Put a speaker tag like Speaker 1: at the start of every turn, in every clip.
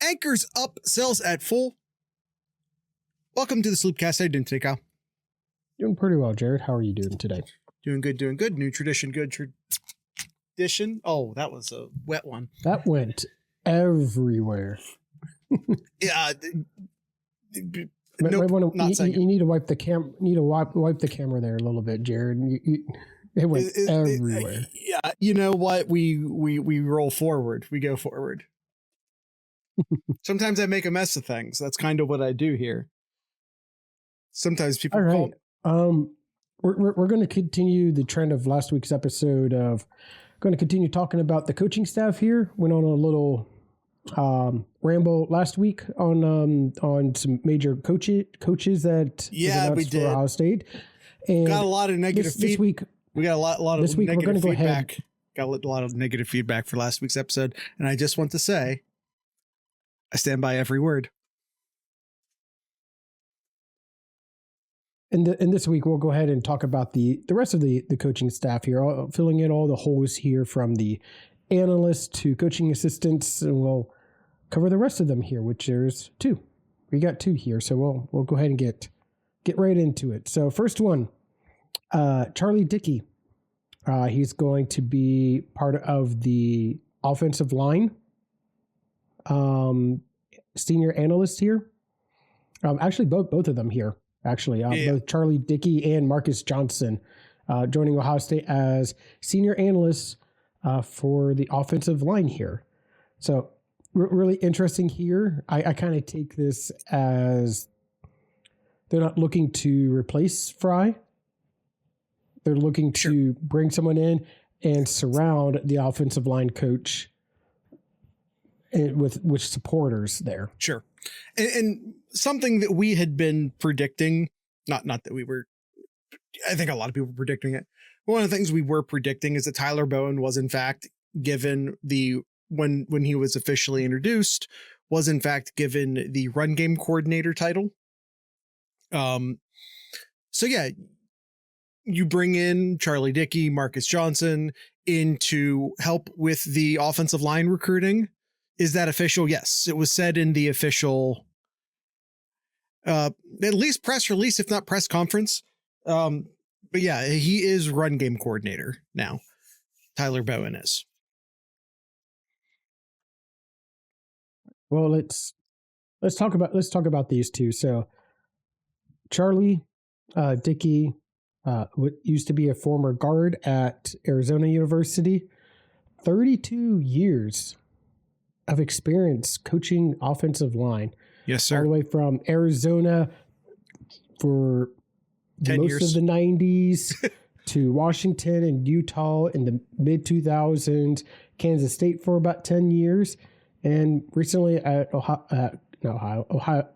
Speaker 1: Anchors up, sales at full. Welcome to the Sloopcast. How you doing today, Kyle?
Speaker 2: Doing pretty well, Jared. How are you doing today?
Speaker 1: Doing good, doing good. New tradition, good tradition. Oh, that was a wet one.
Speaker 2: That went everywhere.
Speaker 1: Yeah.
Speaker 2: You
Speaker 1: Saying
Speaker 2: need to wipe the camera. Wipe the camera there a little bit, Jared. It went everywhere.
Speaker 1: Yeah, you know what? We roll forward. We go forward. Sometimes I make a mess of things. That's kind of what I do here. Sometimes people.
Speaker 2: All right. We're going to continue the trend of last week's episode of going to continue talking about the coaching staff here. Went on a little ramble last week on some major coaches that
Speaker 1: we did
Speaker 2: for Ohio State. And
Speaker 1: got a lot of negative feedback. This week. We got a lot of
Speaker 2: this week. We're going to go ahead.
Speaker 1: Got a lot of negative feedback for last week's episode, and I just want to say, I stand by every word.
Speaker 2: And this week, we'll go ahead and talk about the rest of the coaching staff here, filling in all the holes here from the analysts to coaching assistants, and we'll cover the rest of them here, which there's two. We got two here, so we'll go ahead and get right into it. So first one, Charlie Dickey. He's going to be part of the offensive line. Senior analyst here. Actually, both of them here. Actually, both Charlie Dickey and Marcus Johnson joining Ohio State as senior analysts for the offensive line here. So really interesting here. I kind of take this as they're not looking to replace Fry. They're looking to bring someone in and surround the offensive line coach with supporters there.
Speaker 1: Sure. And something that we had been predicting, not that we were, I think a lot of people were predicting it. One of the things we were predicting is that Tyler Bowen was in fact given when he was officially introduced, was in fact given the run game coordinator title. So yeah, you bring in Charlie Dickey, Marcus Johnson in to help with the offensive line recruiting. Is that official? Yes. It was said in the official, at least press release, if not press conference. But yeah, he is run game coordinator now. Tyler Bowen is.
Speaker 2: Well, let's talk about these two. So Charlie Dickey used to be a former guard at Arizona University. 32 years of experience coaching offensive line.
Speaker 1: Yes, sir.
Speaker 2: All the way from Arizona for most
Speaker 1: years.
Speaker 2: of the 90s to Washington and Utah in the mid 2000s, Kansas State for about 10 years, and recently at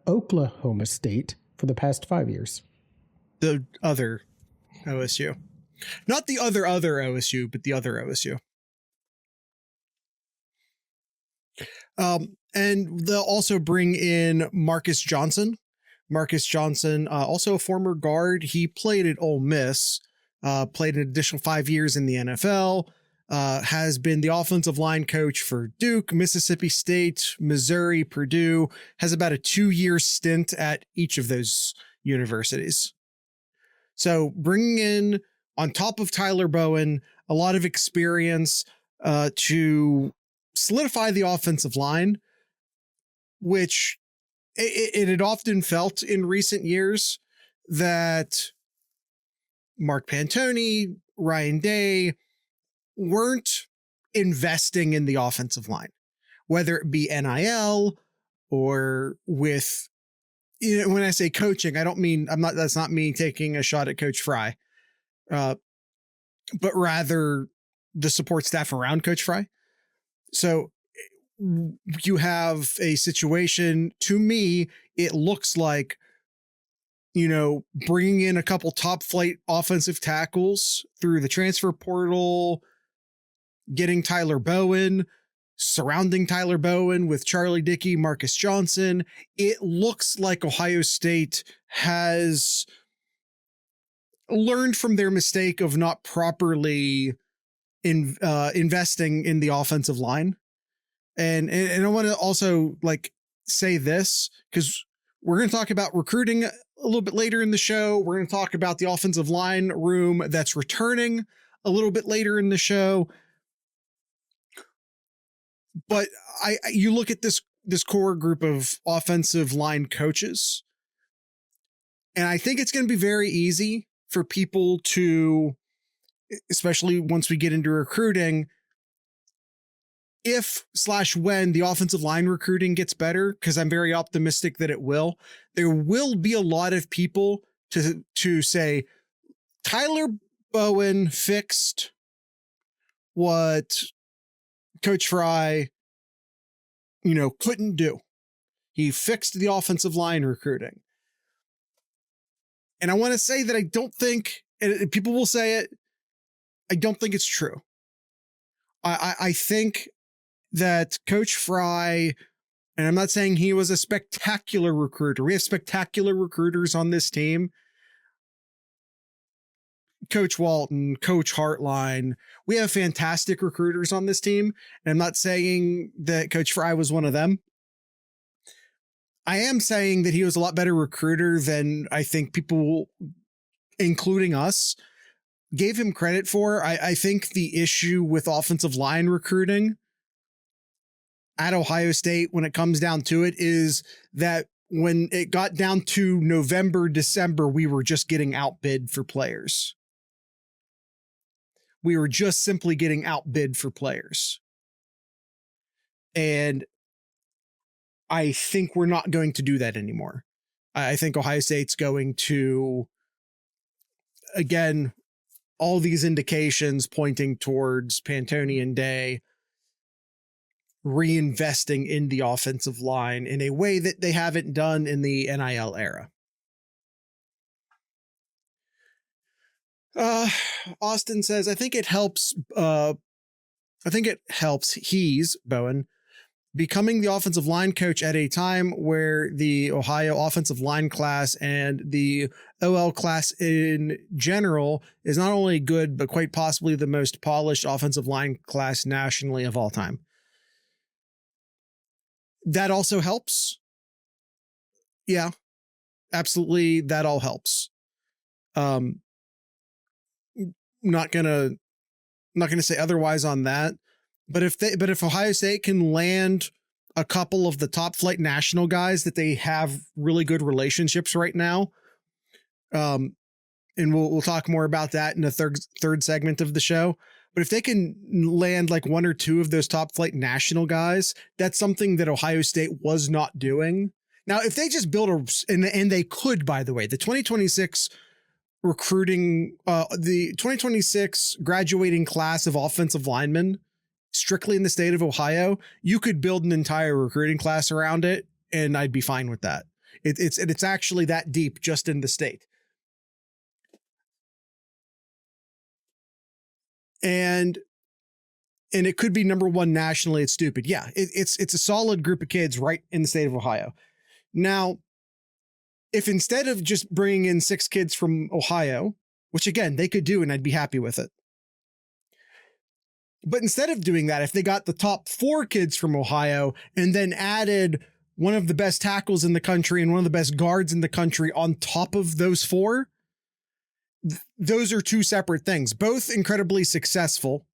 Speaker 2: Oklahoma State for the past 5 years.
Speaker 1: The other OSU. Not the other OSU, but the other OSU. And they'll also bring in Marcus Johnson. Marcus Johnson, also a former guard. He played at Ole Miss, played an additional 5 years in the NFL, has been the offensive line coach for Duke, Mississippi State, Missouri, Purdue, has about a 2-year stint at each of those universities. So bringing in, on top of Tyler Bowen, a lot of experience to solidify the offensive line, which it had often felt in recent years that Mark Pantoni, Ryan Day weren't investing in the offensive line, whether it be NIL or with, when I say coaching, that's not me taking a shot at Coach Fry, but rather the support staff around Coach Fry. So you have a situation, to me, it looks like, bringing in a couple top flight offensive tackles through the transfer portal, getting Tyler Bowen, surrounding Tyler Bowen with Charlie Dickey, Marcus Johnson. It looks like Ohio State has learned from their mistake of not properly investing in the offensive line. And I want to also like say this because we're going to talk about recruiting a little bit later in the show. We're going to talk about the offensive line room that's returning a little bit later in the show. But you look at this core group of offensive line coaches, and I think it's going to be very easy for people to, especially once we get into recruiting, if/when the offensive line recruiting gets better, because I'm very optimistic that it will, there will be a lot of people to say Tyler Bowen fixed what Coach Fry, couldn't do. He fixed the offensive line recruiting. And I want to say that I don't think, and people will say it, I don't think it's true. I think that Coach Fry, and I'm not saying he was a spectacular recruiter. We have spectacular recruiters on this team. Coach Walton, Coach Hartline. We have fantastic recruiters on this team. And I'm not saying that Coach Fry was one of them. I am saying that he was a lot better recruiter than I think people, including us, gave him credit for. I think the issue with offensive line recruiting at Ohio State, when it comes down to it, is that when it got down to November, December, we were just getting outbid for players. We were just simply getting outbid for players. And I think we're not going to do that anymore. I think Ohio State's going to, again, all these indications pointing towards Pantoni and Day reinvesting in the offensive line in a way that they haven't done in the NIL era. Austin says, I think it helps he's Bowen becoming the offensive line coach at a time where the Ohio offensive line class and the OL class in general is not only good, but quite possibly the most polished offensive line class nationally of all time. That also helps. Yeah, absolutely. That all helps. Not gonna say otherwise on that. But if Ohio State can land a couple of the top flight national guys that they have really good relationships right now, and we'll talk more about that in the third segment of the show. But if they can land like one or two of those top flight national guys, that's something that Ohio State was not doing. Now, if they just build and they could, by the way, the 2026 recruiting, the 2026 graduating class of offensive linemen, strictly in the state of Ohio, you could build an entire recruiting class around it, and I'd be fine with that. It's actually that deep just in the state. And it could be number one nationally. It's stupid. Yeah, it's a solid group of kids right in the state of Ohio. Now, if instead of just bringing in 6 kids from Ohio, which again, they could do, and I'd be happy with it. But instead of doing that, if they got the top 4 kids from Ohio and then added one of the best tackles in the country and one of the best guards in the country on top of those 4, those are two separate things, both incredibly successful.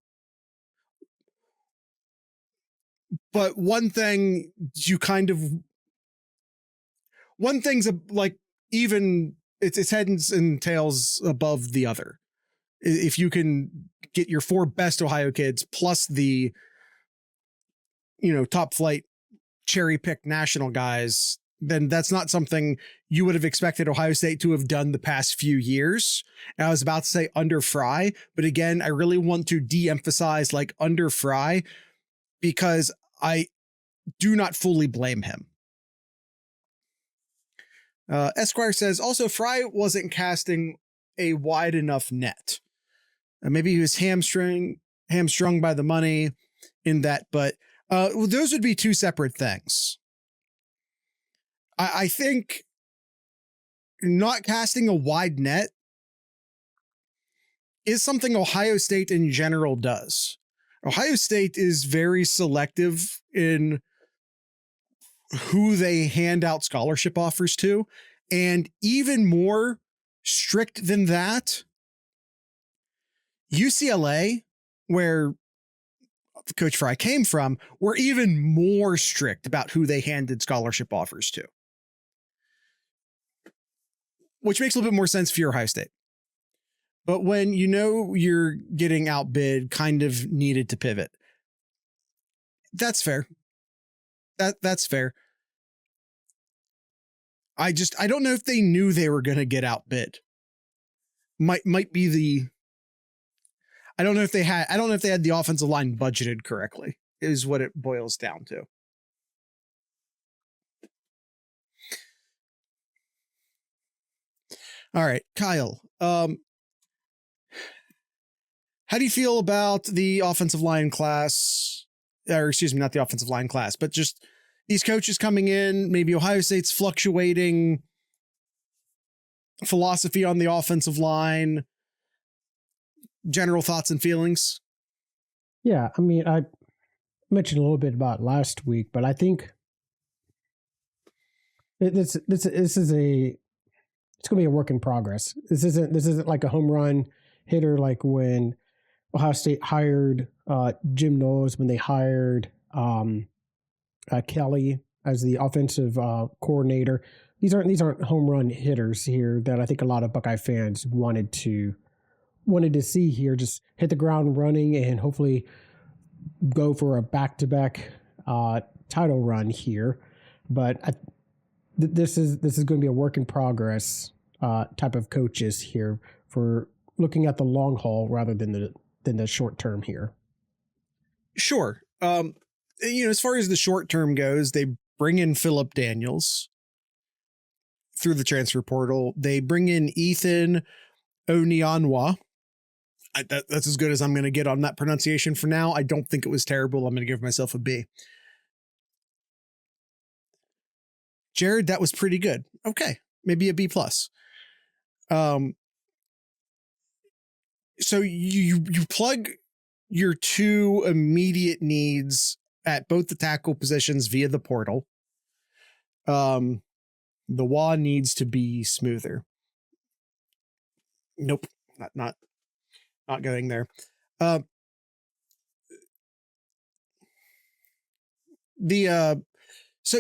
Speaker 1: But one thing's like even it's heads and tails above the other. If you can get your 4 best Ohio kids plus the, top flight cherry pick national guys, then that's not something you would have expected Ohio State to have done the past few years. And I was about to say under Fry, but again, I really want to de-emphasize like under Fry because I do not fully blame him. Esquire says, also Fry wasn't casting a wide enough net. Maybe he was hamstrung by the money in that, but those would be two separate things. I think not casting a wide net is something Ohio State in general does. Ohio State is very selective in who they hand out scholarship offers to. And even more strict than that, UCLA, where Coach Fry came from, were even more strict about who they handed scholarship offers to. Which makes a little bit more sense for your Ohio State. But when you know you're getting outbid, kind of needed to pivot. That's fair. That's fair. I don't know if they knew they were going to get outbid. Might be the, I don't know if they had the offensive line budgeted correctly, is what it boils down to. All right, Kyle. How do you feel about the offensive line class? Or excuse me, not the offensive line class, but just these coaches coming in, maybe Ohio State's fluctuating philosophy on the offensive line, general thoughts and feelings?
Speaker 2: Yeah, I mean, I mentioned a little bit about last week, but I think this is it's going to be a work in progress. This isn't like a home run hitter like when Ohio State hired Jim Knowles, when they hired Kelly as the offensive coordinator. These aren't home run hitters here that I think a lot of Buckeye fans wanted to see here. Just hit the ground running and hopefully go for a back-to-back title run here. But this is going to be a work in progress type of coaches here for looking at the long haul rather than the short term here.
Speaker 1: Sure. As far as the short term goes, they bring in Phillip Daniels through the transfer portal. They bring in Ethan Onyanwa. That's as good as I'm going to get on that pronunciation for now. I don't think it was terrible. I'm going to give myself a B. Jared, that was pretty good. Okay, maybe a B plus. So you plug your two immediate needs at both the tackle positions via the portal. The wah needs to be smoother. Nope, not going there. So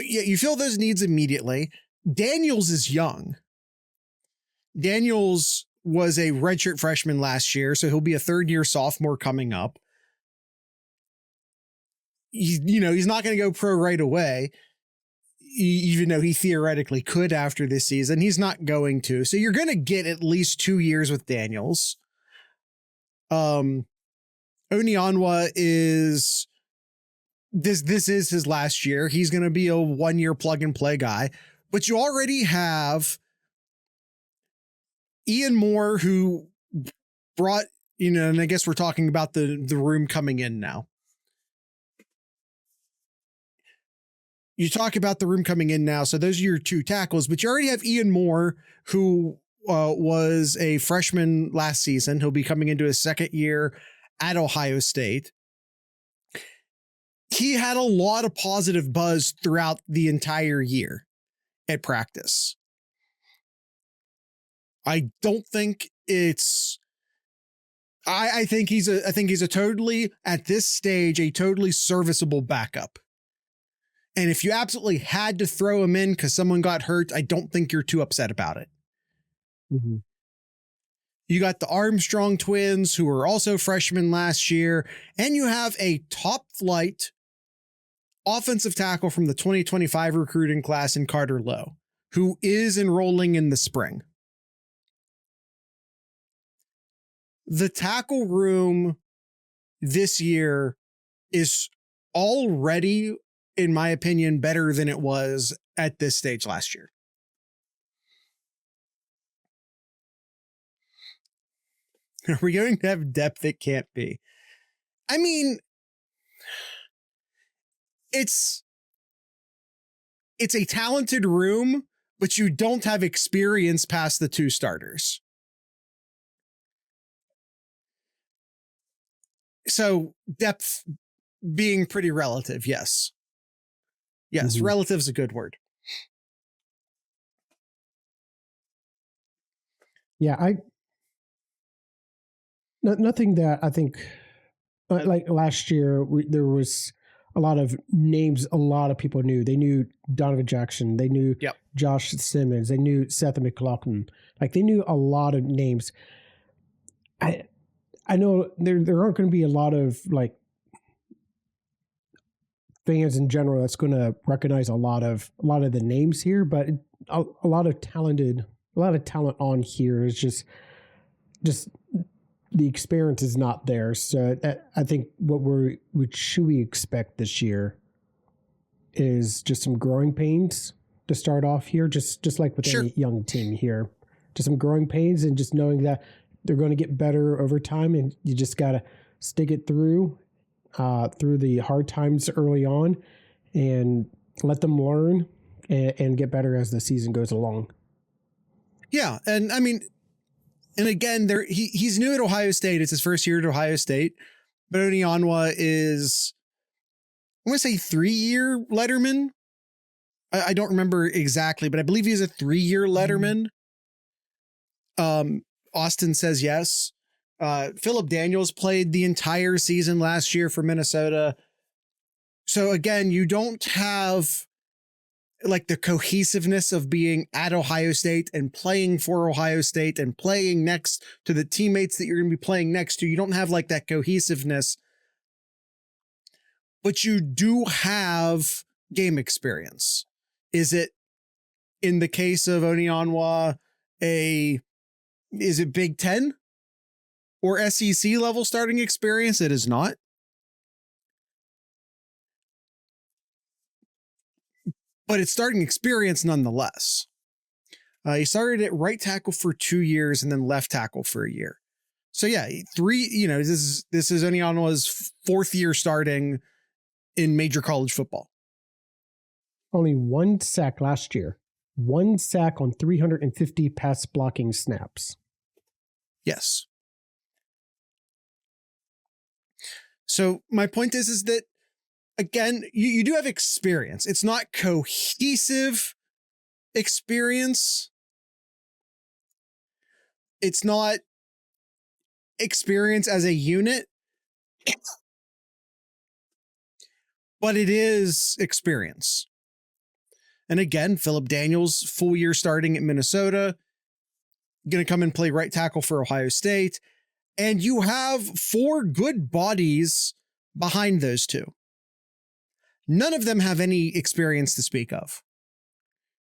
Speaker 1: yeah, you fill those needs immediately. Daniels is young. Daniels was a redshirt freshman last year, so he'll be a third-year sophomore coming up. He's not going to go pro right away, even though he theoretically could after this season. He's not going to. So you're going to get at least 2 years with Daniels. Onyanwa is this is his last year. He's going to be a 1-year plug and play guy, but you already have Ian Moore, who brought, and I guess we're talking about the room coming in now. You talk about the room coming in now. So those are your two tackles, but you already have Ian Moore, who was a freshman last season. He'll be coming into his second year at Ohio State. He had a lot of positive buzz throughout the entire year at practice. I don't think it's, I think he's a totally, at this stage, a totally serviceable backup. And if you absolutely had to throw him in because someone got hurt, I don't think you're too upset about it. Mm-hmm. You got the Armstrong twins, who were also freshmen last year, and you have a top flight offensive tackle from the 2025 recruiting class in Carter Lowe, who is enrolling in the spring. The tackle room this year is already, in my opinion, better than it was at this stage last year. Are we going to have depth it can't be? I mean, it's a talented room, but you don't have experience past the two starters. So depth being pretty relative. Yes. Yes.
Speaker 2: Mhm.
Speaker 1: Relative is a good word.
Speaker 2: Yeah. Nothing that I think like last year, there was a lot of names a lot of people knew. They knew Donovan Jackson. They knew Josh Simmons. They knew Seth McLaughlin. Like they knew a lot of names. I know there aren't going to be a lot of like fans in general that's going to recognize a lot of the names here, but a lot of talent on here is just the experience is not there. So I think what should we expect this year is just some growing pains to start off here, just like with any young team here, just some growing pains and just knowing that they're going to get better over time, and you just got to stick it through the hard times early on and let them learn and get better as the season goes along.
Speaker 1: Yeah. And I mean, and again, he's new at Ohio State. It's his first year at Ohio State. But Onyenwere is, I want to say 3-year letterman. I don't remember exactly, but I believe he's a 3-year letterman. Austin says yes. Phillip Daniels played the entire season last year for Minnesota. So again, you don't have like the cohesiveness of being at Ohio State and playing for Ohio State and playing next to the teammates that you're going to be playing next to. You don't have like that cohesiveness, but you do have game experience. Is it, in the case of Onyenwere, is it Big Ten or SEC level starting experience? It is not. But it's starting experience nonetheless. He started at right tackle for 2 years and then left tackle for a year. So yeah, this is Onyenwere's 4th year starting in major college football.
Speaker 2: Only 1 sack last year. 1 sack on 350 pass blocking snaps.
Speaker 1: Yes. So my point is that, again, you do have experience. It's not cohesive experience. It's not experience as a unit, but it is experience. And again, Phillip Daniels, full year starting at Minnesota, going to come and play right tackle for Ohio State. And you have 4 good bodies behind those 2. None of them have any experience to speak of.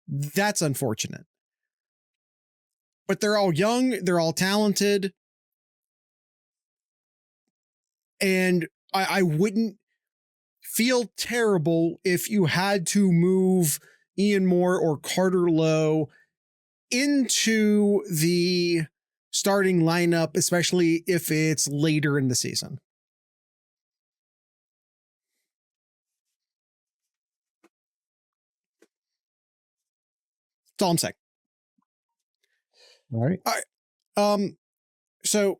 Speaker 1: That's unfortunate. But they're all young, they're all talented. And I wouldn't feel terrible if you had to move Ian Moore or Carter Lowe into the starting lineup, especially if it's later in the season. That's all I'm saying.
Speaker 2: All right.
Speaker 1: So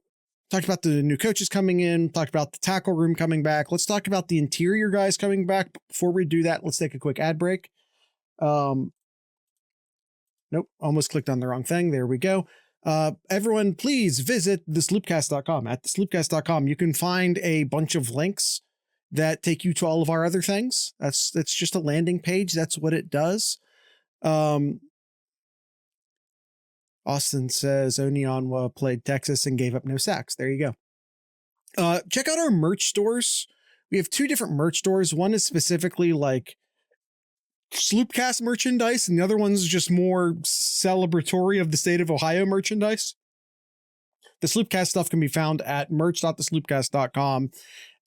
Speaker 1: talked about the new coaches coming in, talked about the tackle room coming back. Let's talk about the interior guys coming back. Before we do that, let's take a quick ad break. Nope, almost clicked on the wrong thing. There we go. Everyone, please visit thesloopcast.com. At thesloopcast.com, you can find a bunch of links that take you to all of our other things. That's just a landing page. That's what it does. Austin says Onyenwere played Texas and gave up no sacks. There you go. Check out our merch stores. We have 2 different merch stores. One is specifically like Sloopcast merchandise, and the other one's just more celebratory of the state of Ohio merchandise. The Sloopcast stuff can be found at merch.thesloopcast.com,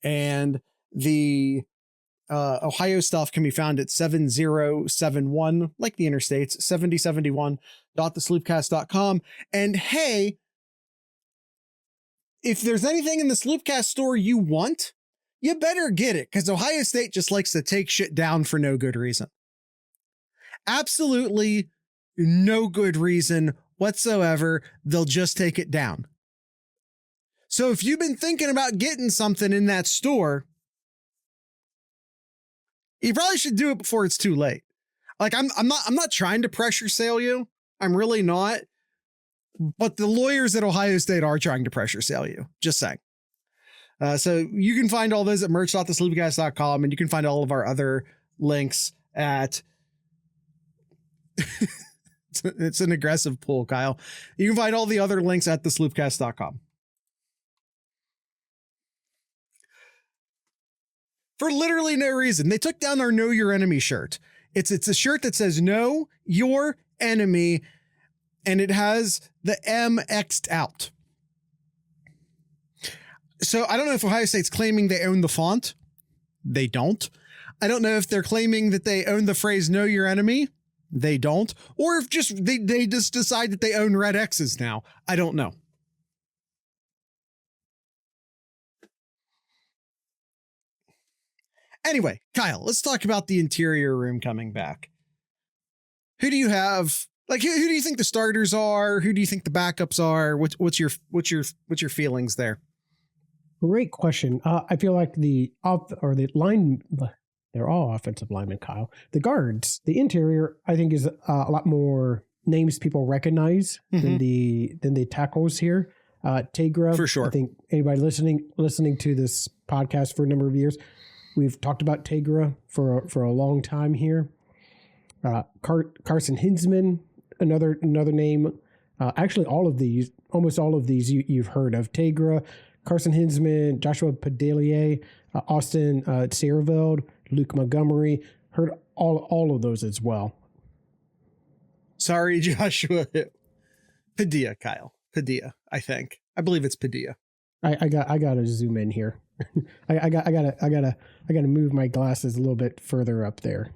Speaker 1: and the Ohio stuff can be found at 7071, like the interstates, 7071.thesloopcast.com. And hey, if there's anything in the Sloopcast store you want, you better get it, because Ohio State just likes to take shit down for no good reason. Absolutely no good reason whatsoever. They'll just take it down. So if you've been thinking about getting something in that store, you probably should do it before it's too late. Like I'm not trying to pressure sale you. I'm really not. But the lawyers at Ohio State are trying to pressure sale you. Just saying. So you can find all those at merch.thesloopcast.com, and you can find all of our other links at it's an aggressive pull, Kyle. You can find all the other links at thesloopcast.com. For literally no reason. They took down our Know Your Enemy shirt. It's a shirt that says Know Your Enemy, and it has the M X'd out. So I don't know if Ohio State's claiming they own the font. They don't. I don't know if they're claiming that they own the phrase Know Your Enemy. They don't. Or if just they just decide that they own red X's now. I don't know. Anyway, Kyle, let's talk about the interior room coming back. Who do you have? Like, who do you think the starters are? Who do you think the backups are? What's your feelings there?
Speaker 2: Great question. I feel like the line, they're all offensive linemen, Kyle. The guards, the interior, I think is a lot more names people recognize than the tackles here. Tegra,
Speaker 1: for sure.
Speaker 2: I think anybody listening to this podcast for a number of years, we've talked about Tegra for a long time here. Carson Hinsman, another name. Actually, almost all of these you've heard of. Tegra, Carson Hinsman, Joshua Padelier, Austin Seierveld, Luke Montgomery. Heard all of those as well.
Speaker 1: Sorry, Joshua. Padilla, Kyle. Padilla, I believe it's Padilla.
Speaker 2: I gotta zoom in here. I gotta move my glasses a little bit further up there.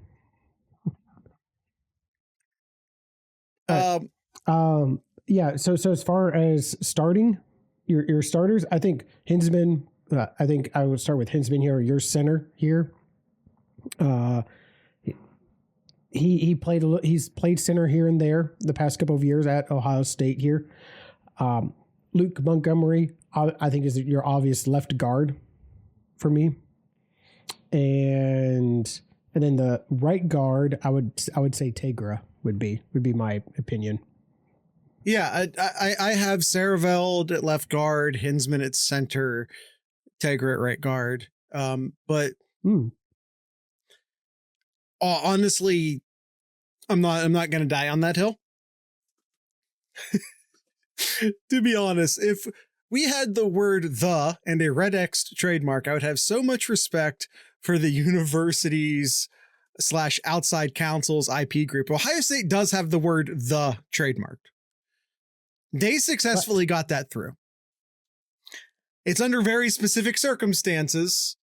Speaker 2: Yeah. So as far as starting your starters, I think Hinsman. I think I would start with Hinsman here. Your center here. He's played center here and there the past couple of years at Ohio State here. Luke Montgomery, I think, is your obvious left guard for me. And then the right guard, I would say Tegra would be my opinion.
Speaker 1: Yeah, I have Seierveld at left guard, Hinsman at center, Tegra at right guard. But honestly, I'm not going to die on that hill. To be honest, if we had the word "the" and a red X trademark, I would have so much respect for the universities / outside counsel's IP group. Ohio State does have the word "the" trademarked. They successfully got that through. It's under very specific circumstances.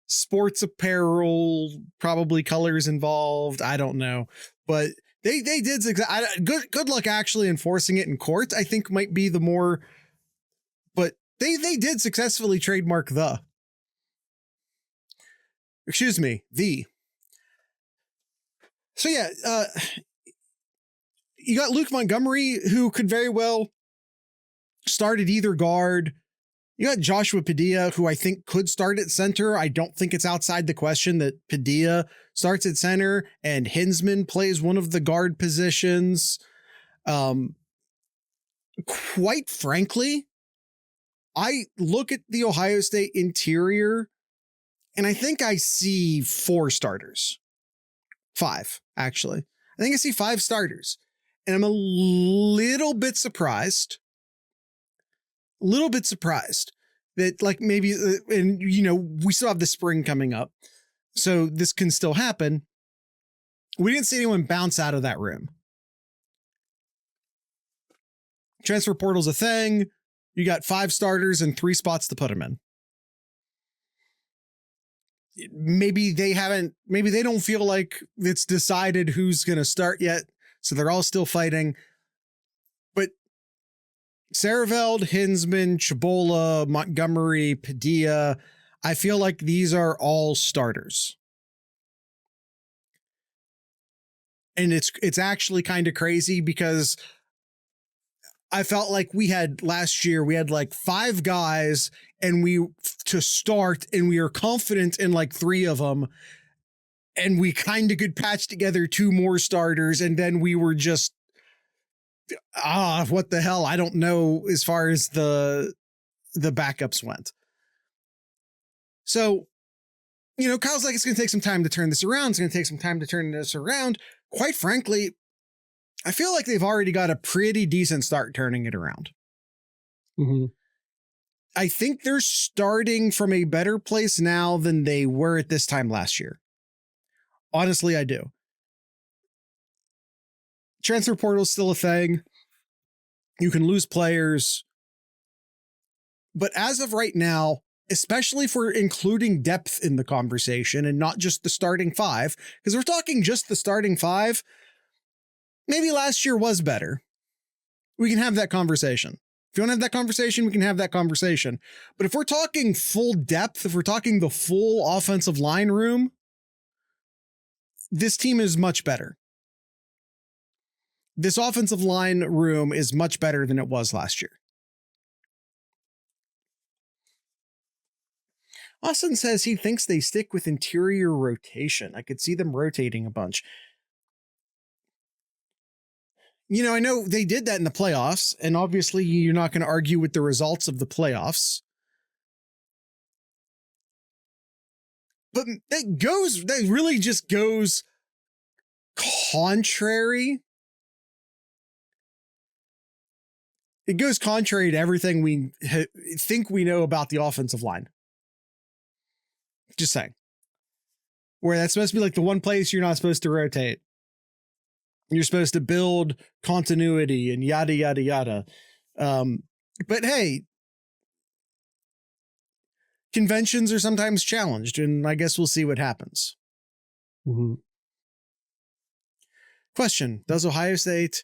Speaker 1: Sports apparel, probably colors involved. I don't know, but they did. Good luck actually enforcing it in court. I think might be the more, but they did successfully trademark the. Excuse me, the. So yeah, you got Luke Montgomery, who could very well start at either guard. You got Joshua Padilla, who I think could start at center. I don't think it's outside the question that Padilla starts at center and Hinsman plays one of the guard positions. Quite frankly, I look at the Ohio State interior and I think I see 4 starters. 5, actually. I think I see 5 starters. And I'm a little bit surprised that, like, maybe, and we still have the spring coming up, so this can still happen. We didn't see anyone bounce out of that room. Transfer portal's a thing. You got 5 starters and 3 spots to put them in. Maybe they don't feel like it's decided who's going to start yet, so they're all still fighting. But Seierveld, Hinsman, Chabola, Montgomery, Padilla, I feel like these are all starters. And it's actually kind of crazy because I felt like last year, we had like 5 guys and to start, and we are confident in like 3 of them. And we kind of could patch together 2 more starters. And then we were just, what the hell? I don't know as far as the backups went. So, Kyle's like, it's going to take some time to turn this around. It's going to take some time to turn this around. Quite frankly, I feel like they've already got a pretty decent start turning it around.
Speaker 2: Mm-hmm.
Speaker 1: I think they're starting from a better place now than they were at this time last year. Honestly, I do. Transfer portal is still a thing. You can lose players. But as of right now, especially if we're including depth in the conversation and not just the starting 5, because we're talking just the starting 5, maybe last year was better. We can have that conversation. If you want to have that conversation, we can have that conversation. But if we're talking full depth, if we're talking the full offensive line room, this team is much better. This offensive line room is much better than it was last year. Austin says he thinks they stick with interior rotation. I could see them rotating a bunch. I know they did that in the playoffs, and obviously you're not going to argue with the results of the playoffs. But that really just goes contrary. It goes contrary to everything we think we know about the offensive line. Just saying. Where that's supposed to be like the one place you're not supposed to rotate. You're supposed to build continuity and yada, yada, yada. But hey, conventions are sometimes challenged, and I guess we'll see what happens.
Speaker 2: Mm-hmm.
Speaker 1: Question: does Ohio State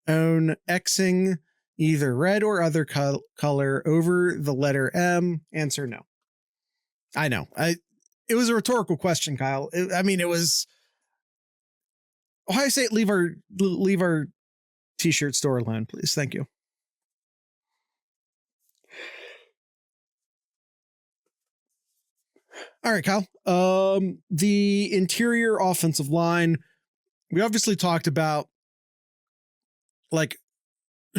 Speaker 1: own Xing either red or other color over the letter M? Answer: no. I know. It was a rhetorical question, Kyle. It was Ohio State. Leave our t-shirt store alone, please. Thank you. All right, Kyle. The interior offensive line. We obviously talked about like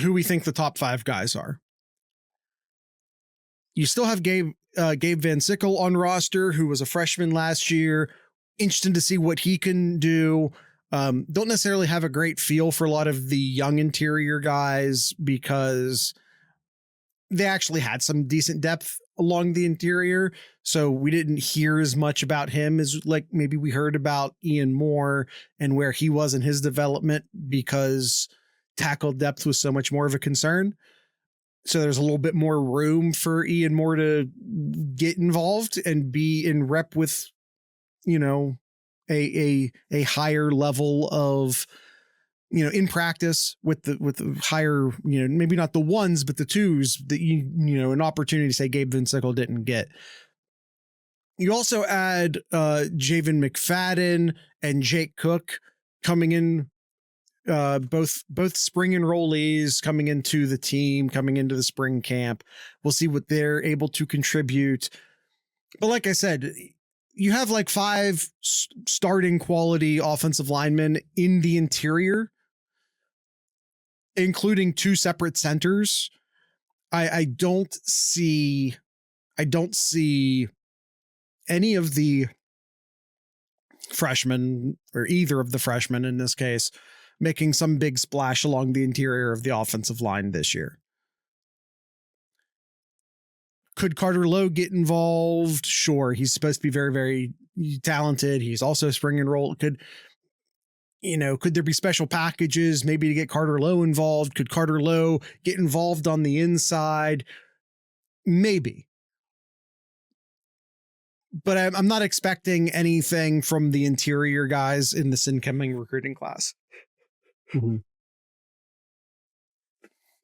Speaker 1: who we think the top 5 guys are. You still have Gabe Van Sickle on roster, who was a freshman last year. Interesting to see what he can do. Don't necessarily have a great feel for a lot of the young interior guys because they actually had some decent depth along the interior. So we didn't hear as much about him as like maybe we heard about Ian Moore and where he was in his development because tackle depth was so much more of a concern. So there's a little bit more room for Ian Moore to get involved and be in rep with, a higher level of, in practice with the higher, maybe not the 1s, but the 2s that, an opportunity to say Gabe Van Sickle didn't get. You also add Javen McFadden and Jake Cook coming in, both spring enrollees coming into the team, coming into the spring camp. We'll see what they're able to contribute. But like I said, you have like 5 starting quality offensive linemen in the interior, including 2 separate centers. I don't see any of the freshmen, or either of the freshmen in this case, making some big splash along the interior of the offensive line this year. Could Carter Lowe get involved? Sure. He's supposed to be very, very talented. He's also spring enrolled. Could there be special packages maybe to get Carter Lowe involved? Could Carter Lowe get involved on the inside? Maybe. But I'm not expecting anything from the interior guys in this incoming recruiting class.
Speaker 2: Mm-hmm.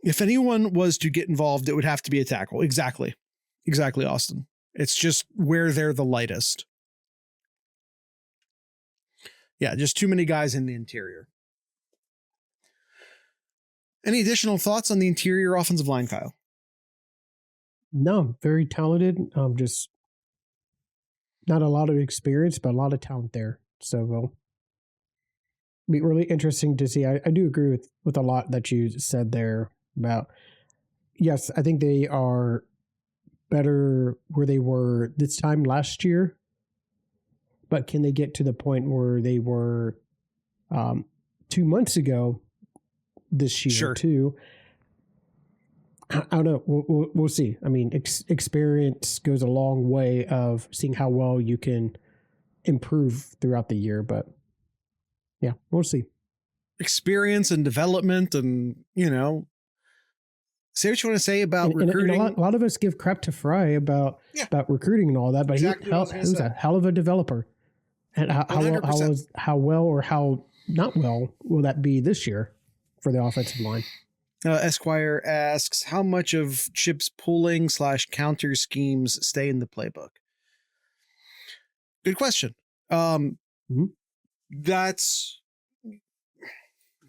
Speaker 1: If anyone was to get involved, it would have to be a tackle. Exactly, Austin. It's just where they're the lightest. Yeah, just too many guys in the interior. Any additional thoughts on the interior offensive line, Kyle?
Speaker 2: No, very talented. Just not a lot of experience, but a lot of talent there. So be really interesting to see. I do agree with a lot that you said there about, yes, I think they are better where they were this time last year, but can they get to the point where they were 2 months ago this year too? I don't know. We'll see. I mean, experience goes a long way of seeing how well you can improve throughout the year, but yeah, we'll see.
Speaker 1: Experience and development, and say what you want to say about recruiting.
Speaker 2: And a lot of us give crap to Fry about recruiting and all that, but exactly he was a hell of a developer. And how well or how not well will that be this year for the offensive line?
Speaker 1: Esquire asks, how much of Chip's pulling / counter schemes stay in the playbook? Good question. That's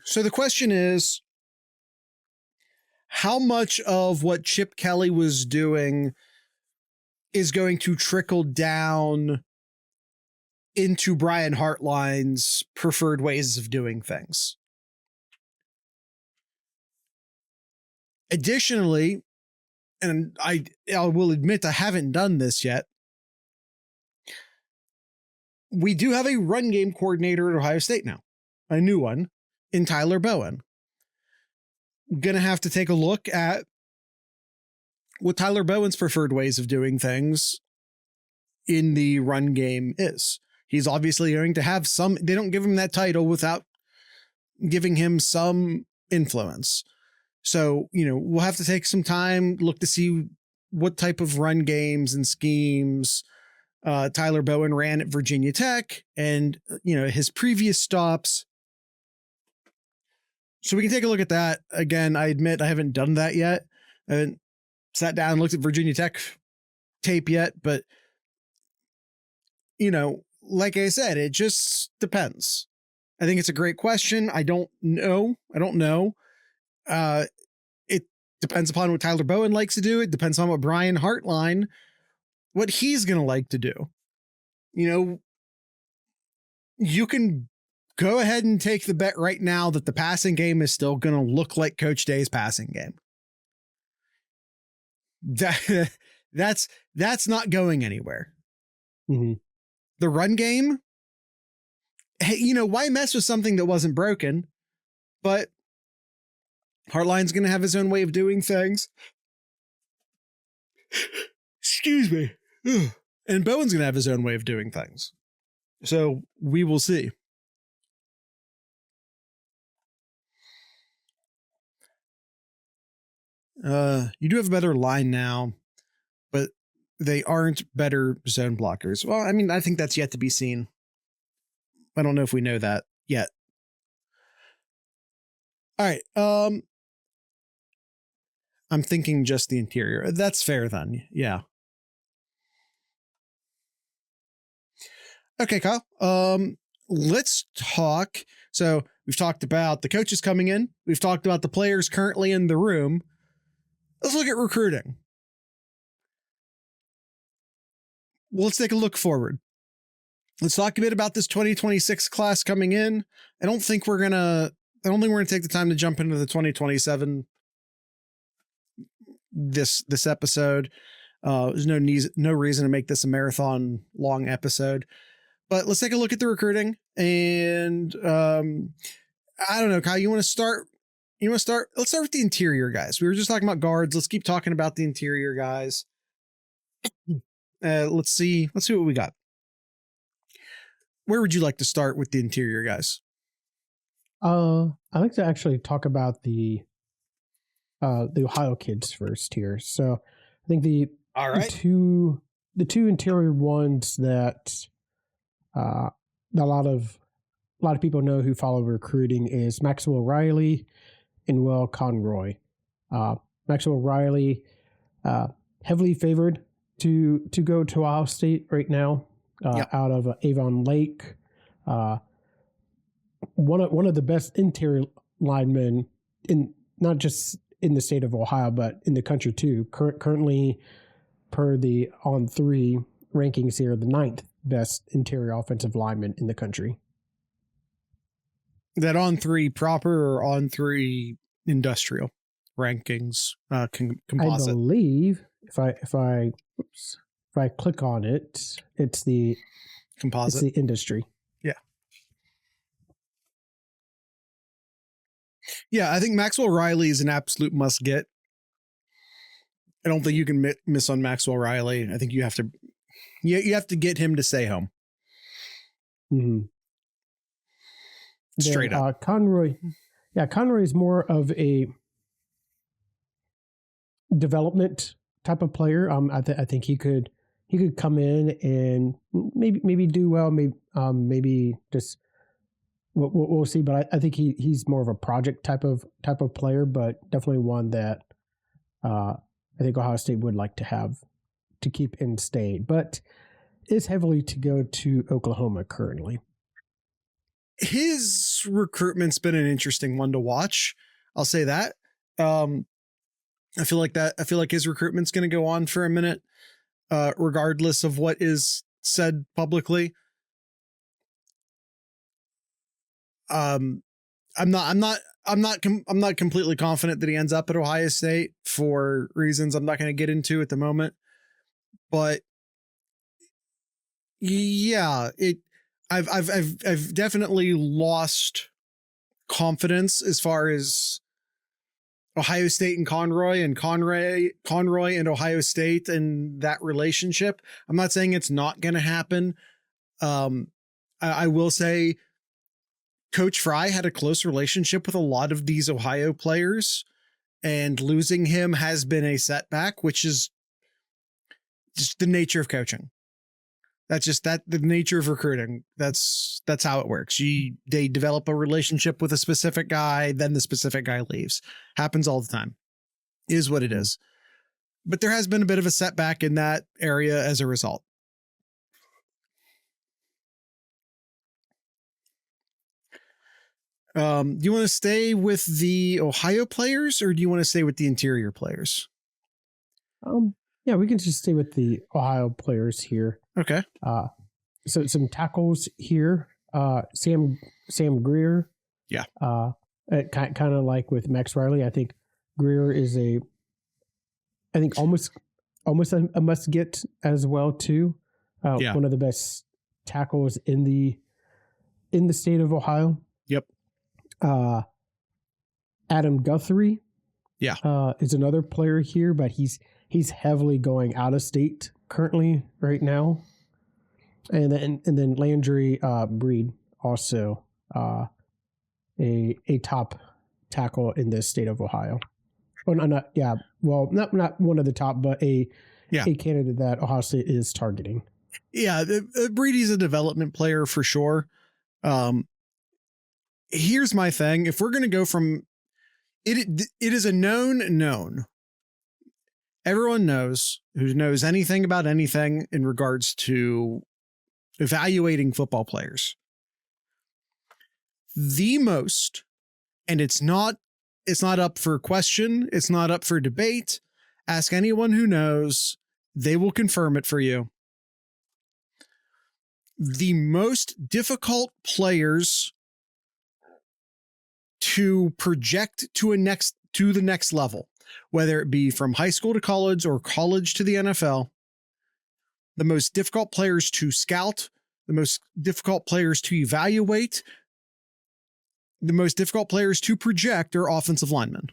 Speaker 1: so the question is, how much of what Chip Kelly was doing is going to trickle down into Brian Hartline's preferred ways of doing things? Additionally, and I will admit I haven't done this yet, we do have a run game coordinator at Ohio State now, a new one in Tyler Bowen. Gonna have to take a look at what Tyler Bowen's preferred ways of doing things in the run game is. He's obviously going to have some, they don't give him that title without giving him some influence. So, we'll have to take some time, look to see what type of run games and schemes Tyler Bowen ran at Virginia Tech and, his previous stops. So we can take a look at that. Again, I admit I haven't done that yet. I haven't sat down and looked at Virginia Tech tape yet, but, like I said, it just depends. I think it's a great question. I don't know. It depends upon what Tyler Bowen likes to do. It depends on what Brian Hartline, what he's going to like to do. You can go ahead and take the bet right now that the passing game is still going to look like Coach Day's passing game. That's not going anywhere.
Speaker 2: Mm-hmm.
Speaker 1: The run game, hey, why mess with something that wasn't broken? But Hartline's going to have his own way of doing things. Excuse me. And Bowen's going to have his own way of doing things. So we will see. You do have a better line now, but they aren't better zone blockers. Well, I mean, I think that's yet to be seen. I don't know if we know that yet. All right. I'm thinking just the interior. That's fair then. Yeah. Okay, Kyle. Let's talk. So we've talked about the coaches coming in. We've talked about the players currently in the room. Let's look at recruiting. Well, let's take a look forward. Let's talk a bit about this 2026 class coming in. I don't think we're going to take the time to jump into the 2027 this episode. There's no reason to make this a marathon long episode. But let's take a look at the recruiting. And I don't know, Kyle, you want to start? Let's start with the interior guys. We were just talking about guards. Let's keep talking about the interior guys. Let's see what we got. Where would you like to start with the interior guys?
Speaker 2: I'd like to actually talk about the Ohio kids first here. So I think the two interior ones that a lot of people know who follow recruiting is Maxwell Riley and Will Conroy. Maxwell Riley, heavily favored to go to Ohio State right now, out of Avon Lake. One of the best interior linemen in not just in the state of Ohio, but in the country too. Currently, per the On3 rankings here, the 9th best interior offensive lineman in the country.
Speaker 1: That On3 proper or On3 industrial rankings composite?
Speaker 2: I believe if I click on it, it's the
Speaker 1: composite.
Speaker 2: It's the industry.
Speaker 1: Yeah, I think Maxwell Riley is an absolute must get. I don't think you can miss on Maxwell Riley. I think you have to get him to stay home.
Speaker 2: Mm-hmm.
Speaker 1: Straight up.
Speaker 2: Conroy is more of a development type of player. I think he could come in and maybe do well. Maybe just we'll see. But I think he's more of a project type of player, but definitely one that I think Ohio State would like to have to keep in state, but is heavily to go to Oklahoma currently.
Speaker 1: His recruitment's been an interesting one to watch. I'll say that. I feel like his recruitment's going to go on for a minute, regardless of what is said publicly. I'm not completely confident that he ends up at Ohio State for reasons I'm not going to get into at the moment, but yeah, I've definitely lost confidence as far as Ohio State and Conroy and Ohio State and that relationship. I'm not saying it's not going to happen. I will say Coach Fry had a close relationship with a lot of these Ohio players, and losing him has been a setback, which is just the nature of coaching. That's just the nature of recruiting. That's how it works. They develop a relationship with a specific guy, then the specific guy leaves. Happens all the time. Is what it is. But there has been a bit of a setback in that area as a result. Do you want to stay with the Ohio players or do you want to stay with the interior players?
Speaker 2: Yeah, we can just stay with the Ohio players here.
Speaker 1: Okay.
Speaker 2: So some tackles here. Sam Greer.
Speaker 1: Yeah.
Speaker 2: Kind of like with Max Riley. I think Greer is almost a must get as well too. One of the best tackles in the state of Ohio.
Speaker 1: Yep.
Speaker 2: Adam Guthrie.
Speaker 1: Yeah.
Speaker 2: Is another player here, but he's heavily going out of state currently right now. And then Landry Breed, also a top tackle in the state of Ohio. Well, not one of the top, but a candidate that Ohio State is targeting.
Speaker 1: Yeah, Breedy's a development player for sure. Here's my thing. If we're going to go from it is a known. Everyone knows who knows anything about anything in regards to evaluating football players. The most, and it's not up for question. It's not up for debate. Ask anyone who knows. They will confirm it for you. The most difficult players to project to the next level, whether it be from high school to college or college to the NFL, the most difficult players to scout, the most difficult players to evaluate, the most difficult players to project are offensive linemen.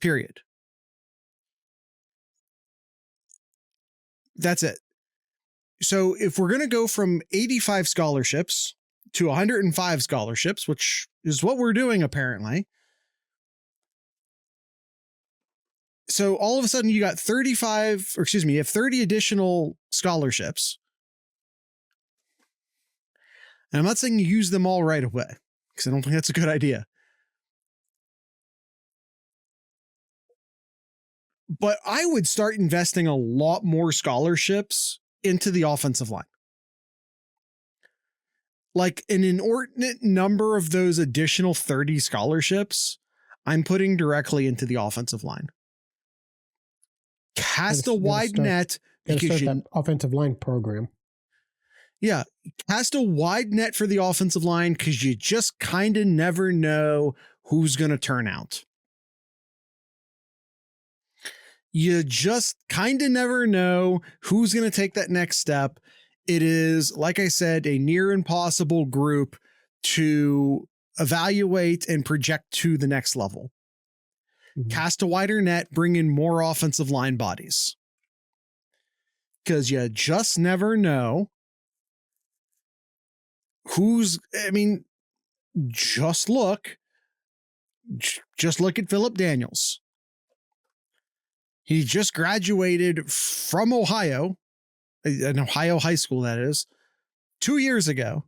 Speaker 1: Period. That's it. So if we're going to go from 85 scholarships to 105 scholarships, which is what we're doing apparently. So all of a sudden you have 30 additional scholarships. And I'm not saying you use them all right away, because I don't think that's a good idea. But I would start investing a lot more scholarships into the offensive line. like an inordinate number of those additional 30 scholarships, I'm putting directly into the offensive line. Cast a wide net because
Speaker 2: that offensive line program.
Speaker 1: Yeah, cast a wide net for the offensive line because you just kind of never know who's going to turn out. You just kind of never know who's going to take that next step. It is, like I said, a near impossible group to evaluate and project to the next level. Mm-hmm. Cast a wider net, bring in more offensive line bodies. Because you just never know just look at Phillip Daniels. He just graduated from Ohio, an Ohio high school, that is, 2 years ago,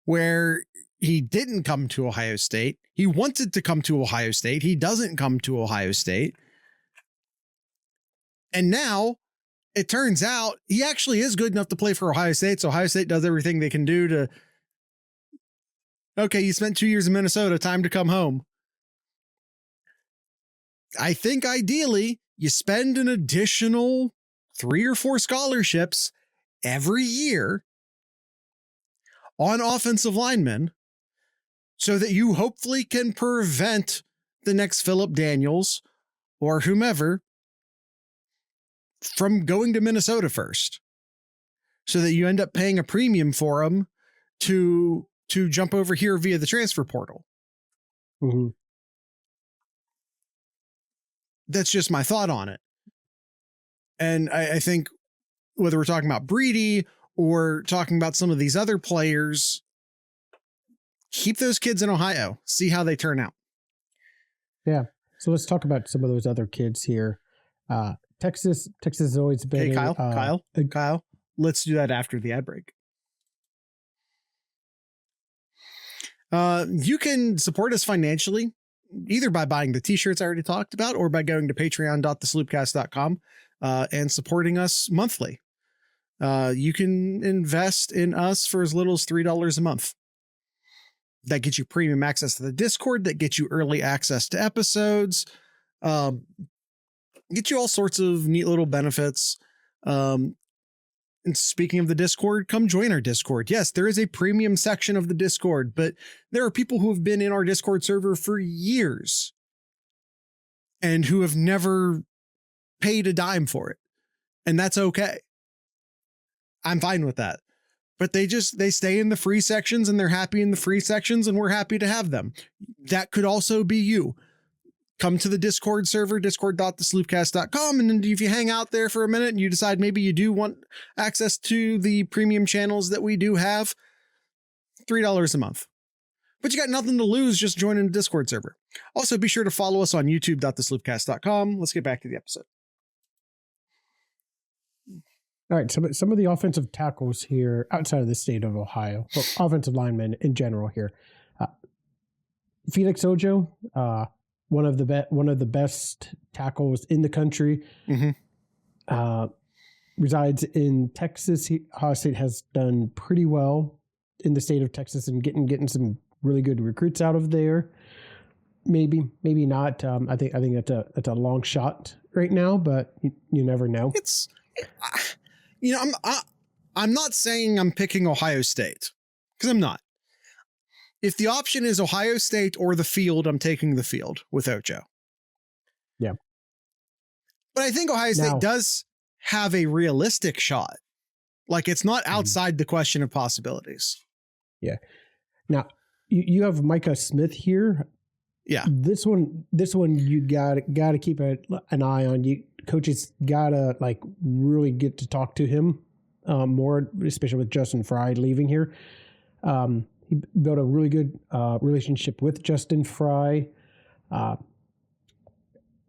Speaker 1: where he didn't come to Ohio State. He wanted to come to Ohio State. He doesn't come to Ohio State. And now it turns out he actually is good enough to play for Ohio State. So Ohio State does everything they can do to, okay, you spent 2 years in Minnesota, time to come home. I think ideally you spend an additional 3 or 4 scholarships every year on offensive linemen so that you hopefully can prevent the next Phillip Daniels or whomever from going to Minnesota first, so that you end up paying a premium for them to jump over here via the transfer portal.
Speaker 2: Mm-hmm.
Speaker 1: That's just my thought on it. And I think whether we're talking about Breedy or talking about some of these other players, keep those kids in Ohio, see how they turn out.
Speaker 2: Yeah. So let's talk about some of those other kids here. Texas has always been.
Speaker 1: Hey, Kyle, let's do that after the ad break. You can support us financially, either by buying the t-shirts I already talked about, or by going to patreon.thesloopcast.com and supporting us monthly. You can invest in us for as little as $3 a month. That gets you premium access to the Discord, that gets you early access to episodes, get you all sorts of neat little benefits. And speaking of the Discord, come join our Discord. Yes, there is a premium section of the Discord, but there are people who have been in our Discord server for years and who have never paid a dime for it. And that's okay. I'm fine with that. But they stay in the free sections and they're happy in the free sections, and we're happy to have them. That could also be you. Come to the Discord server, discord.thesloopcast.com. And then if you hang out there for a minute and you decide maybe you do want access to the premium channels that we do have, $3 a month. But you got nothing to lose just joining the Discord server. Also, be sure to follow us on youtube.thesloopcast.com. Let's get back to the episode.
Speaker 2: All right, some of the offensive tackles here outside of the state of Ohio, well, offensive linemen in general here. Felix Ojo, one of the best tackles in the country, resides in Texas. Ohio State has done pretty well in the state of Texas and getting some really good recruits out of there. Maybe not. I think that's a long shot right now, but you never know.
Speaker 1: I'm not saying I'm picking Ohio State, because I'm not. If the option is Ohio State or the field, I'm taking the field with Ocho.
Speaker 2: Yeah.
Speaker 1: But I think Ohio State does have a realistic shot. Like, it's not outside the question of possibilities.
Speaker 2: Yeah. Now, you have Micah Smith here.
Speaker 1: Yeah.
Speaker 2: This one you gotta keep an eye on. Coaches gotta really get to talk to him more, especially with Justin Fry leaving here. He built a really good relationship with Justin Fry.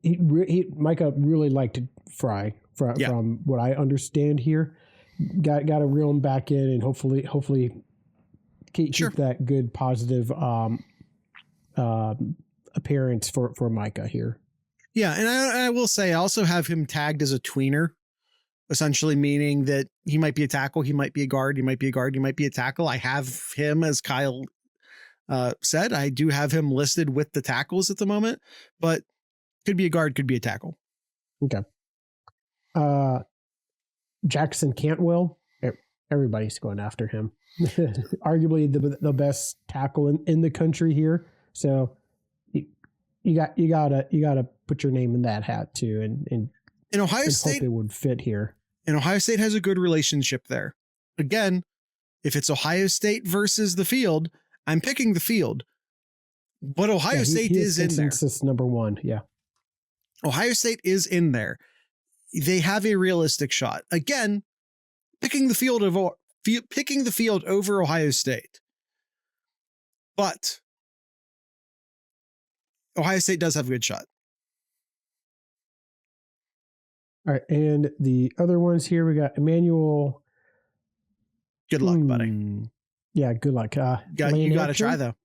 Speaker 2: Micah really liked Fry from what I understand here. Got to reel him back in and hopefully keep that good positive appearance for Micah here.
Speaker 1: Yeah, and I will say I also have him tagged as a tweener essentially meaning that he might be a tackle, he might be a guard, he might be a guard, he might be a tackle. I have him, as Kyle said, I do have him listed with the tackles at the moment, but could be a guard, could be a tackle.
Speaker 2: Okay. Jackson Cantwell, everybody's going after him. Arguably the best tackle in the country here. So you gotta put your name in that hat too, and
Speaker 1: in Ohio State,
Speaker 2: hope it would fit here.
Speaker 1: And Ohio State has a good relationship there. Again, if it's Ohio State versus the field, I'm picking the field. But Ohio State is in there.
Speaker 2: Consensus number one. Yeah.
Speaker 1: Ohio State is in there. They have a realistic shot. Again, picking the field over Ohio State. But Ohio State does have a good shot.
Speaker 2: All right, and the other ones here, we got Emmanuel.
Speaker 1: Good luck, buddy.
Speaker 2: Yeah, good luck.
Speaker 1: You got to try, though.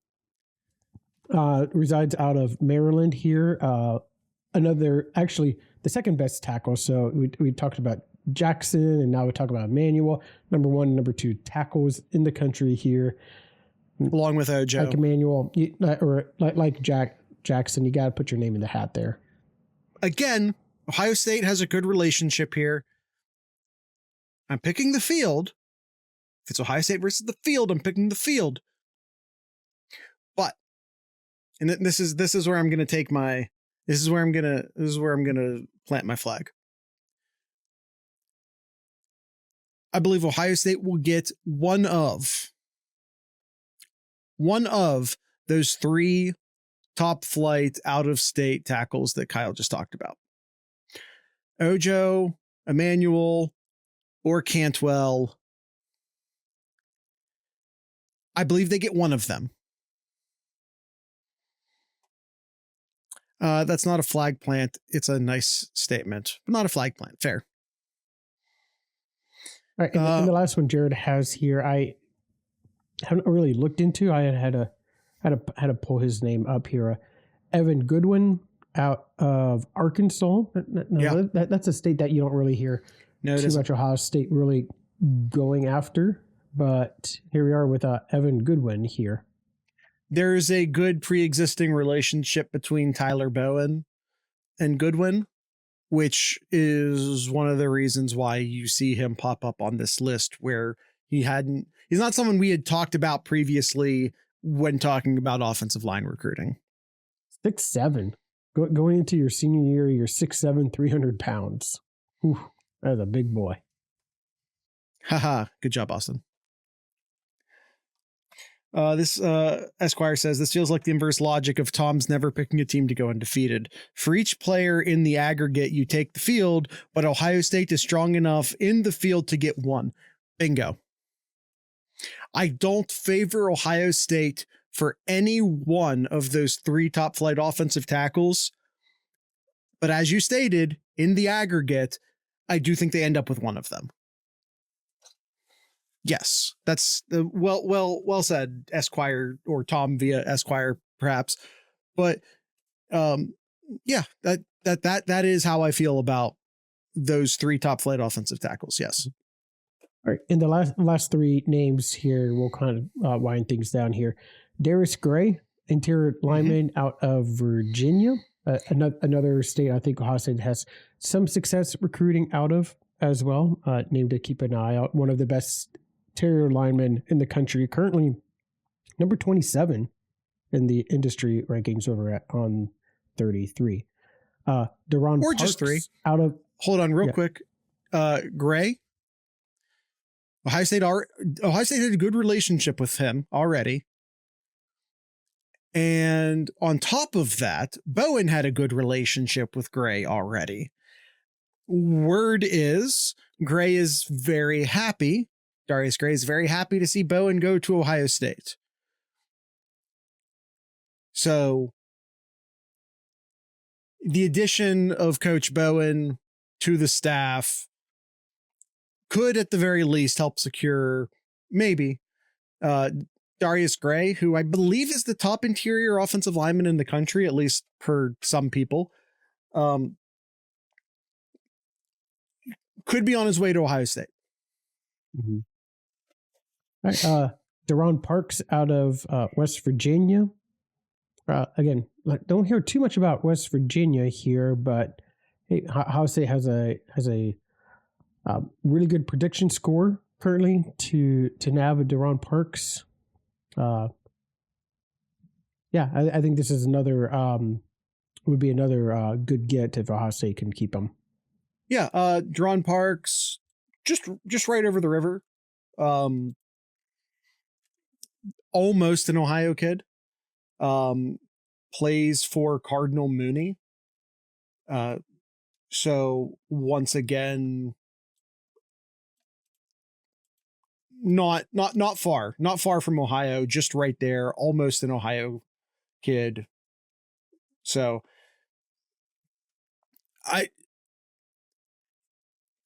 Speaker 2: Resides out of Maryland here. Actually, the second best tackle. So we talked about Jackson, and now we talk about Emmanuel. Number one and number two tackles in the country here.
Speaker 1: Along with Ojo.
Speaker 2: Like Emmanuel, or like Jackson, you got to put your name in the hat there.
Speaker 1: Again, Ohio State has a good relationship here. I'm picking the field. If it's Ohio State versus the field, I'm picking the field. But, and this is where I'm going to take my, this is where I'm going to plant my flag. I believe Ohio State will get one of those three top flight out of state tackles that Kyle just talked about. Ojo, Emmanuel, or Cantwell. I believe they get one of them. That's not a flag plant. It's a nice statement, but not a flag plant. Fair.
Speaker 2: All right. And the last one Jared has here, I haven't really looked into. I had to pull his name up here. Evan Goodwin out of Arkansas. No, that's a state that you don't really hear too much Ohio State really going after. But here we are with Evan Goodwin here.
Speaker 1: There's a good pre-existing relationship between Tyler Bowen and Goodwin, which is one of the reasons why you see him pop up on this list, where he's not someone we had talked about previously when talking about offensive line recruiting.
Speaker 2: 6'7". Going into your senior year, you're 6'7", 300 pounds. Whew, that's a big boy.
Speaker 1: Haha, good job, Austin. This Esquire says, this feels like the inverse logic of Tom's never picking a team to go undefeated. For each player in the aggregate, you take the field, but Ohio State is strong enough in the field to get one. Bingo. I don't favor Ohio State for any one of those three top flight offensive tackles. But as you stated, in the aggregate, I do think they end up with one of them. Yes, that's well said, Esquire, or Tom via Esquire, perhaps. But yeah, that is how I feel about those three top flight offensive tackles. Yes.
Speaker 2: All right, and the last three names here, we'll kind of wind things down here. Darius Gray, interior lineman out of Virginia, another state I think Ohio State has some success recruiting out of as well. Name to keep an eye out. One of the best interior linemen in the country, currently number 27 in the industry rankings over on 33. Deron
Speaker 1: or
Speaker 2: Parks
Speaker 1: just three
Speaker 2: out of.
Speaker 1: Hold on, real quick. Gray. Ohio State had a good relationship with him already. And on top of that, Bowen had a good relationship with Gray already. Word is Gray is very happy. Darius Gray is very happy to see Bowen go to Ohio State. So the addition of Coach Bowen to the staff could at the very least help secure maybe Darius Gray, who I believe is the top interior offensive lineman in the country, at least per some people. could be on his way to Ohio State.
Speaker 2: Mm-hmm. All right, Deron Parks out of West Virginia. Again, don't hear too much about West Virginia here, but hey, Ohio State has a really good prediction score currently to nab Deron Parks. Yeah, I think this is another would be another good get if Ohio State can keep him.
Speaker 1: Yeah, Deron Parks, just right over the river. Almost an Ohio kid. Plays for Cardinal Mooney. So once again, not far from Ohio, just right there, almost an Ohio kid. So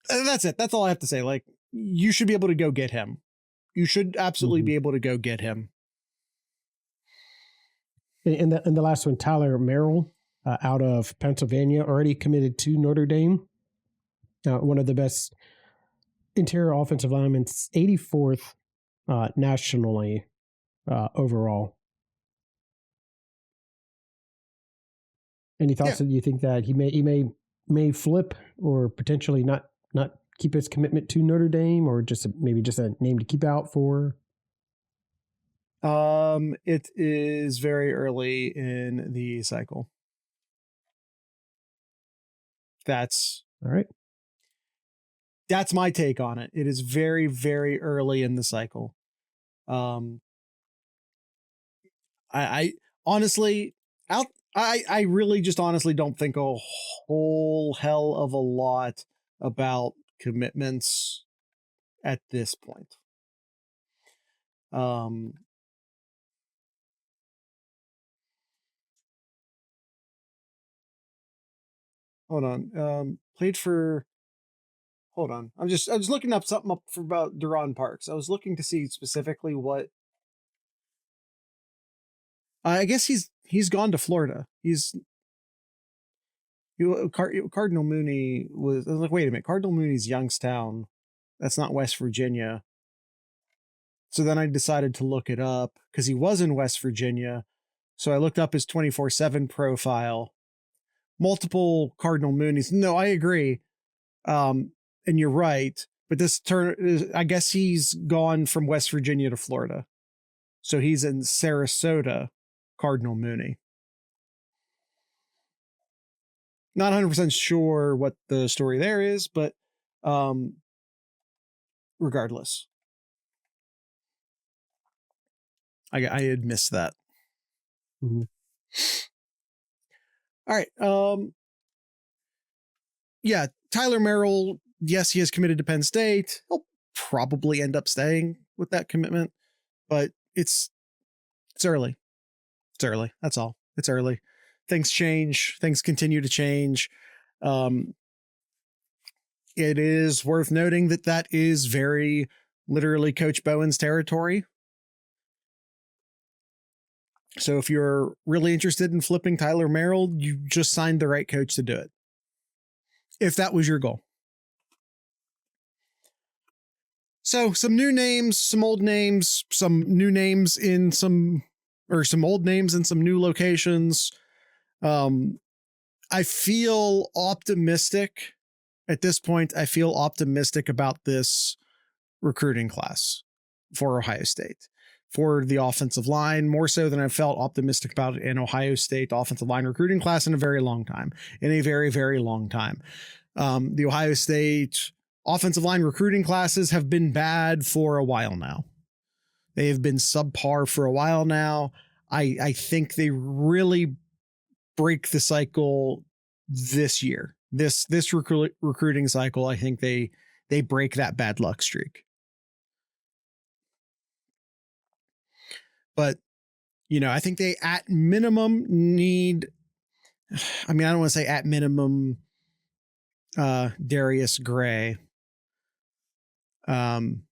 Speaker 1: that's it. That's all I have to say. Like, you should be able to go get him. You should absolutely be able to go get him.
Speaker 2: And the last one, Tyler Merrill, out of Pennsylvania, already committed to Notre Dame. One of the best interior offensive linemen, 84th nationally overall. Any thoughts that you think that he may flip or potentially not keep his commitment to Notre Dame, or just maybe just a name to keep out for?
Speaker 1: It is very early in the cycle. That's
Speaker 2: all right.
Speaker 1: That's my take on it. It is very, very early in the cycle. I honestly, I really just honestly don't think a whole hell of a lot about commitments at this point. Hold on. Played for. Hold on. I was looking up something for about Deron Parks. I was looking to see specifically what. I guess he's gone to Florida. Cardinal Mooney I was like, wait a minute. Cardinal Mooney's Youngstown. That's not West Virginia. So then I decided to look it up because he was in West Virginia. So I looked up his 24/7 profile. Multiple Cardinal Moonies. No, I agree. And you're right. But I guess he's gone from West Virginia to Florida. So he's in Sarasota, Cardinal Mooney. Not 100% sure what the story there is, but regardless. I had missed that.
Speaker 2: Mm-hmm.
Speaker 1: All right. Yeah, Tyler Merrill, yes, he has committed to Penn State. He'll probably end up staying with that commitment, but it's early. It's early. That's all. It's early. Things change. Things continue to change. It is worth noting that is very literally Coach Bowen's territory. So if you're really interested in flipping Tyler Merrill, you just signed the right coach to do it. If that was your goal. So some new names, some old names, some new names in some old names in some new locations. I feel optimistic at this point. I feel optimistic about this recruiting class for Ohio State, for the offensive line, more so than I felt optimistic about an Ohio State offensive line recruiting class in a very long time, The Ohio State offensive line recruiting classes have been bad for a while now. They have been subpar for a while now. I think they really break the cycle this year. This recruiting cycle, I think they break that bad luck streak. But, I think they at minimum need, I don't want to say at minimum Darius Gray. Because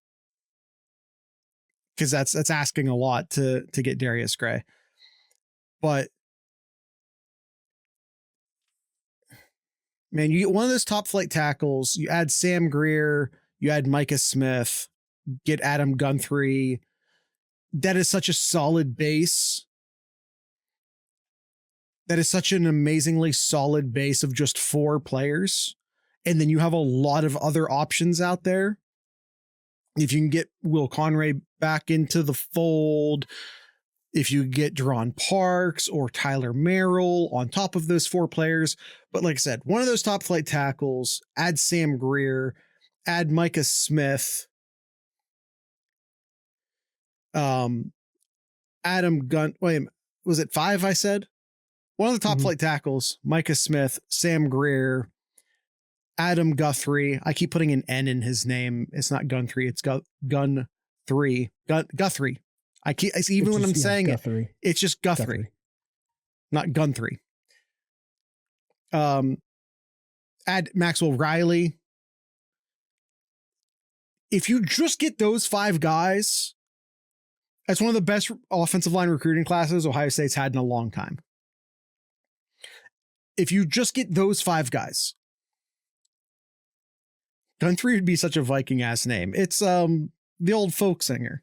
Speaker 1: that's asking a lot to get Darius Gray. But Man, you get one of those top flight tackles, you add Sam Greer, you add Micah Smith, get Adam Guthrie. That is such a solid base. That is such an amazingly solid base of just 4 players. And then you have a lot of other options out there. If you can get Will Conray back into the fold, if you get Deron Parks or Tyler Merrill on top of those 4 players. But like I said, one of those top flight tackles, add Sam Greer, add Micah Smith, Adam Gunn. Wait, was it 5? I said one of the top flight tackles, Micah Smith, Sam Greer, Adam Guthrie. I keep putting an N in his name. It's not Guthrie. It's Guthrie. Guthrie. Even when I'm saying Guthrie. It's just Guthrie. Not Guthrie. Add Maxwell Riley. If you just get those 5 guys, that's one of the best offensive line recruiting classes Ohio State's had in a long time. If you just get those 5 guys, Guthrie would be such a Viking ass name. It's the old folk singer.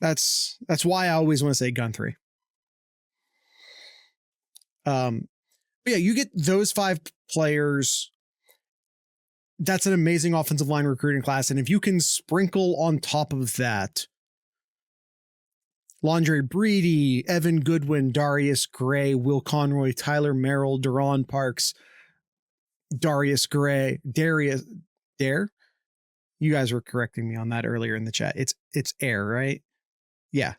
Speaker 1: That's why I always want to say Guthrie. But yeah, you get those 5 players. That's an amazing offensive line recruiting class. And if you can sprinkle on top of that Londre Breedy, Evan Goodwin, Darius Gray, Will Conroy, Tyler Merrill, Deron Parks, Darius Gray, Dare. You guys were correcting me on that earlier in the chat. It's Air, right? Yeah.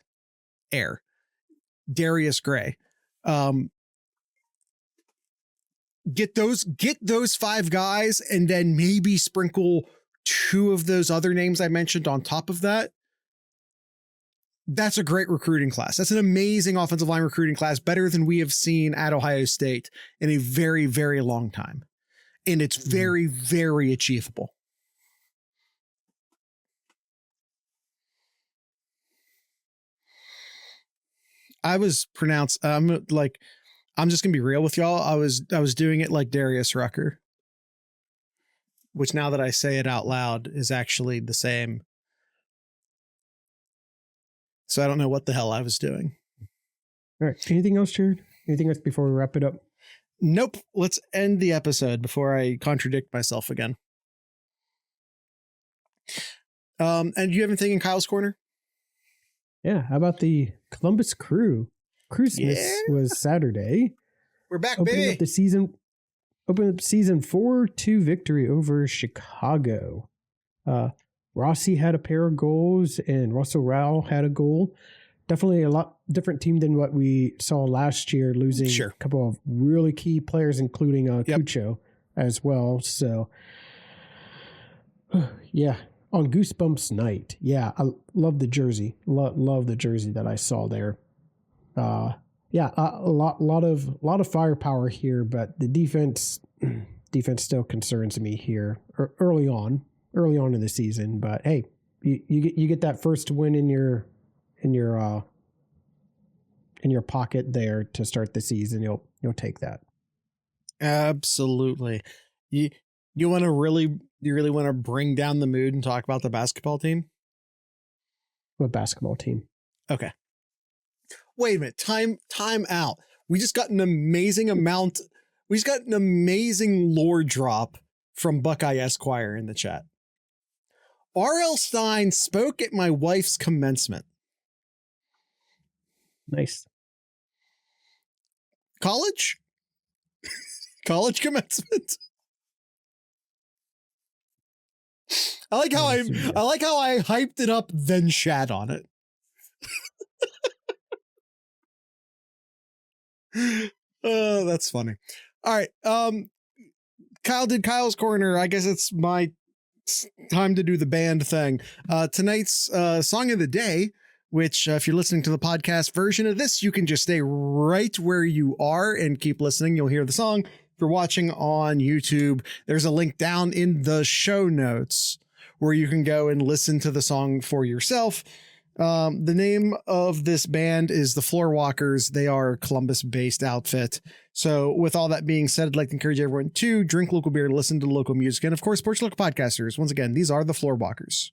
Speaker 1: Air. Darius Gray. Get those 5 guys and then maybe sprinkle 2 of those other names I mentioned on top of that. That's a great recruiting class. That's an amazing offensive line recruiting class, better than we have seen at Ohio State in a very, very long time. And it's very, very achievable. I was pronounced, I'm just gonna be real with y'all. I was doing it like Darius Rucker, which now that I say it out loud is actually the same. So I don't know what the hell I was doing.
Speaker 2: All right. Anything else, Jared? Anything else before we wrap it up?
Speaker 1: Nope. Let's end the episode before I contradict myself again. And do you have anything in Kyle's corner?
Speaker 2: Yeah. How about the Columbus Crew? Christmas was Saturday.
Speaker 1: We're back,
Speaker 2: opening
Speaker 1: baby.
Speaker 2: Up the season. Open up season 4-2 victory over Chicago. Rossi had a pair of goals and Russell Rowell had a goal. Definitely a lot different team than what we saw last year, losing a couple of really key players, including Cucho as well. So, yeah, on Goosebumps night. Yeah, I love the jersey. Love the jersey that I saw there. A lot of firepower here, but the defense still concerns me here early on in the season. But hey, you get that first win in your pocket there to start the season. You'll take that.
Speaker 1: Absolutely. You really want to bring down the mood and talk about the basketball team?
Speaker 2: What basketball team?
Speaker 1: Okay. Wait a minute. Time out. We just got an amazing lore drop from Buckeye Esquire in the chat. R.L. Stein spoke at my wife's commencement.
Speaker 2: Nice.
Speaker 1: College commencement. I like how I hyped it up, then shat on it. Oh, that's funny. All right. Kyle did Kyle's corner. I guess it's my time to do the band thing. Tonight's song of the day, which if you're listening to the podcast version of this, you can just stay right where you are and keep listening. You'll hear the song. If you're watching on YouTube, there's a link down in the show notes where you can go and listen to the song for yourself. The name of this band is the Floorwalkers. They are a Columbus-based outfit. So with all that being said, I'd like to encourage everyone to drink local beer, listen to local music, and of course, support your local podcasters. Once again, these are the Floorwalkers.